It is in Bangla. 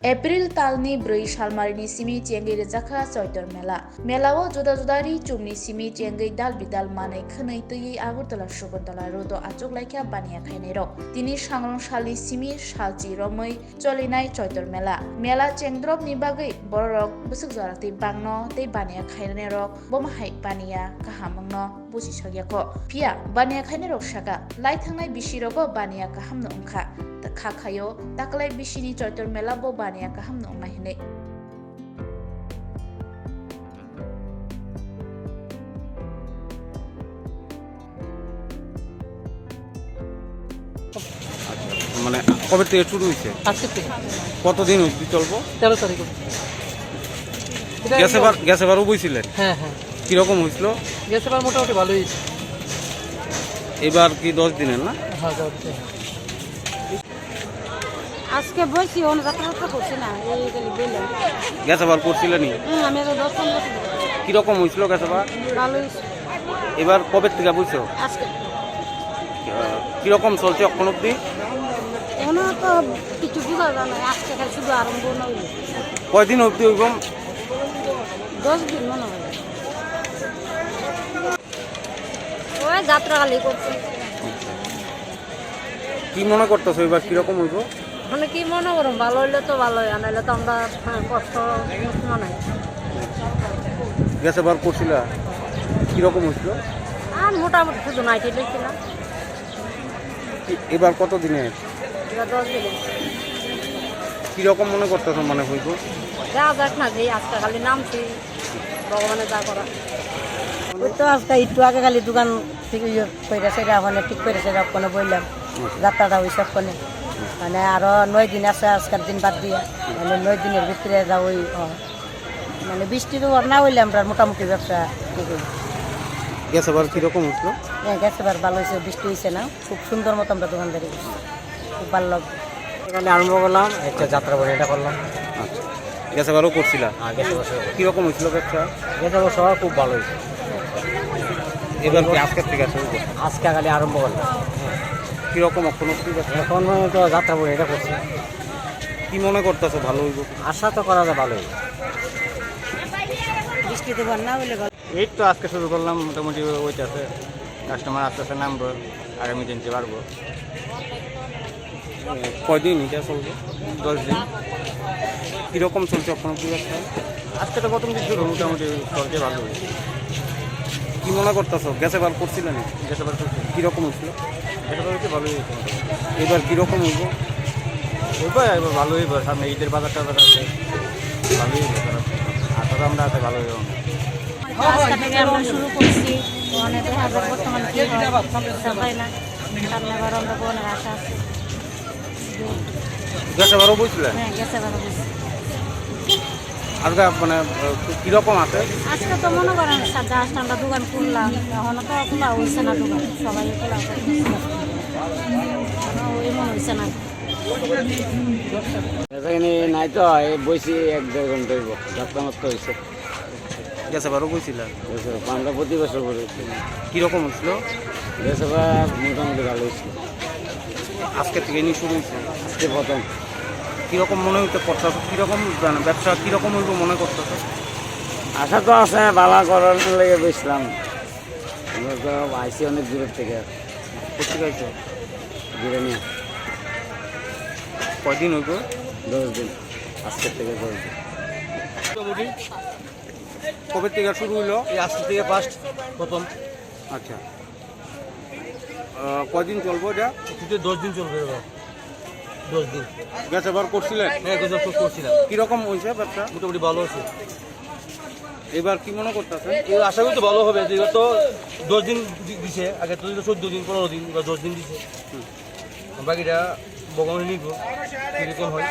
April talni 4 salmarini simi chengi rejaka choitor melao juda judari chumni simi chengi dal bidal manai khwnai tui Agartala Shakuntala rodo achuk laikya baniya khainai rok tini sangrong sali simi salchi romoi cholinai choitor mela chengdrop ni bagai borok busuk jarakti bangno tei baniya khainai rok bomahai baniya kahamangno buji sogyako pia baniya khainai rok saka lai thangnai bisirogo baniya kahamno ongkha Kakayo, taklay bisini choitor mela bo baniya kaham no mahine. মানে কবে থেকে শুরু হয়েছে? আজকে থেকে। কতদিন হয়েছে চলবো? 13 তারিখ। গ্যাস এবারও বইছিলেন? হ্যাঁ হ্যাঁ। কিরকম হয়েছিল? গ্যাস এবার মোটামুটি ভালো হয়েছে। এবার কি 10 দিনের না? হ্যাঁ 10 দিন। আজকে বইছি যাত্রা করছি না এই গেলি বললাম গ্যাস এবার করছিলেনই? আমি তো 10-15 কিরকম হয়েছিল গ্যাস এবার? ভালো হয়েছে। এবার কবে থেকে বইছো? আজকে কিরকম চলছে এখন অব্দি? এখন তো কিছু বুঝা যায় না, আজকে খালি শুধু আরম্ভ না হইল। কয়দিন অব্দি হইব? 10 দিন মনে হয়। ওই যাত্রা খালি করছি। কি মনে করতেছো এবার কিরকম হইব? মানে কি মনে করুন, ভালো হইলে তো ভালোই, আনাইলে তো আমরা কষ্ট মনে হয়। গ্যাস এবার করছিলা কিরকম হয়েছিল? আর মোটামুটি শুধু নাইটে লিখছিলাম। এবার কত দিনে? এবার 10 দিনে। কিরকম মনে করতেছো মানে হইব? যা যাক না, যে আজকে খালি নামছি, ভগবানের যা করা। ওই তো আজকে একটু আগে খালি দোকান থেকে কইরা সেটা ওখানে ঠিক করে সেটা ওখানে বললাম যাত্রাটা ওই সব কোনে মানে আরো 9 দিন আছে, আজকের দিন বাদ দিয়ে মানে 9 দিনের ভিতরে যা ওই মানে বৃষ্টির ওর না হইলে আমরা মোটামুটি ব্যবসা ঠিক হইল। গ্যাস এবার কিরকম হয়েছিল? হ্যাঁ গেছে এবার ভালো হয়েছে, বৃষ্টি হয়েছে না, খুব সুন্দর মতো আমরা দোকানদারি করছি, খুব ভালো লাগবে। এখানে আরম্ভ করলাম, একটা যাত্রা বলে এটা করলাম। আচ্ছা, গ্যাস এবারও করছিলা? গ্যাস এবার কিরকম হয়েছিল ব্যবসা? গ্যাস এবার সবার খুব ভালো হয়েছে। এবার কি আজকের থেকে শুরু করছো? আজকে খালি আরম্ভ করলাম। কিরকম এখন অব্দি ব্যবসা? এখন তো যাত্রা বলে এটা করছি। কি মনে করতেছো ভালো হইব? আশা তো করা যায় ভালোই। বৃষ্টিতে বন্যা হইলে এই তো আজকে শুরু করলাম, মোটামুটি ওইটাছে কাস্টমার আস্তে আস্তে নামবো, আগামী দিনতে পারবো। কয়দিন এটা চলবে? 10 দিন। কিরকম চলছে এখন অব্দি ব্যবসা? আজকে তো প্রথম দিন শুরু, মোটামুটি চলছে ভালো। কি মনে করতেছো গ্যাস এবার করছিলেন? যেতে পারছি কিরকম হয়েছিল? যেতে পারছি ভালোই হয়েছে। এবার কিরকম হইব? এবার ভালোই হইব, সামনে ঈদের বাজারটা আছে, ভালোই হইব। আশা তো আমরা আছে ভালো হইব। আজকে থেকে আমরা শুরু করছি, অনেক হাজার বর্তমানে কি হয় না, সামনে আবার আমরা বোনের আশা আছে। গ্যাস এবারও বলছিলেন? হ্যাঁ গেছে ভালো বুঝছি। আজকে মানে কিরকম আছে? আজকে তো মনে করেন 7-8টা আমরা দোকান খুললাম, এখন তো খোলা হয়েছে না দোকান, সবাই খোলা ওই মনে হয়েছে না। এখানে নাই তো বসি 1-1.5 ঘন্টা হইব, যাত্রা মাত্র হয়েছে। গ্যাস এবারও বলছিলেন? আমরা প্রতি বছর করে কিরকম হয়েছিল? গ্যাস এবার মোটামুটি ভালো হয়েছিল। আজকে থেকে নিয়ে শুরু হয়েছে? আজকে প্রথম। কিরকম মনে হইতে করতেছো? কিরকম ব্যবসা কিরকম হইব মনে করতেছো? আশা তো আছে বালা করার লেগে বসলাম। আমরা তো আইসি অনেক দূরের থেকে, কোথেকে আইছো? দূরে নিয়ে। কয়দিন হইব? 10 দিন, আজকের থেকে 10 দিন। মোটামুটি কবে থেকে শুরু হইলো? এই আজকে থেকে প্রথম। আচ্ছা, কয়দিন চলবো এটা? 10 দিন চলবে এবার। 10 দিন। গ্যাস এবার করছিলেন? হ্যাঁ গজব করছিলাম, কিরকম হয়েছে ব্যবসা? মোটামুটি ভালো আছে। এবার কি মনে করতেছেন? এই আশা করি তো ভালো হবে, যে তো 10 দিন দিছে, আগে তো 14 দিন 15 দিন, এবার 10 দিন দিছে। বাকিটা ভগবান নিব কিরকম হয়।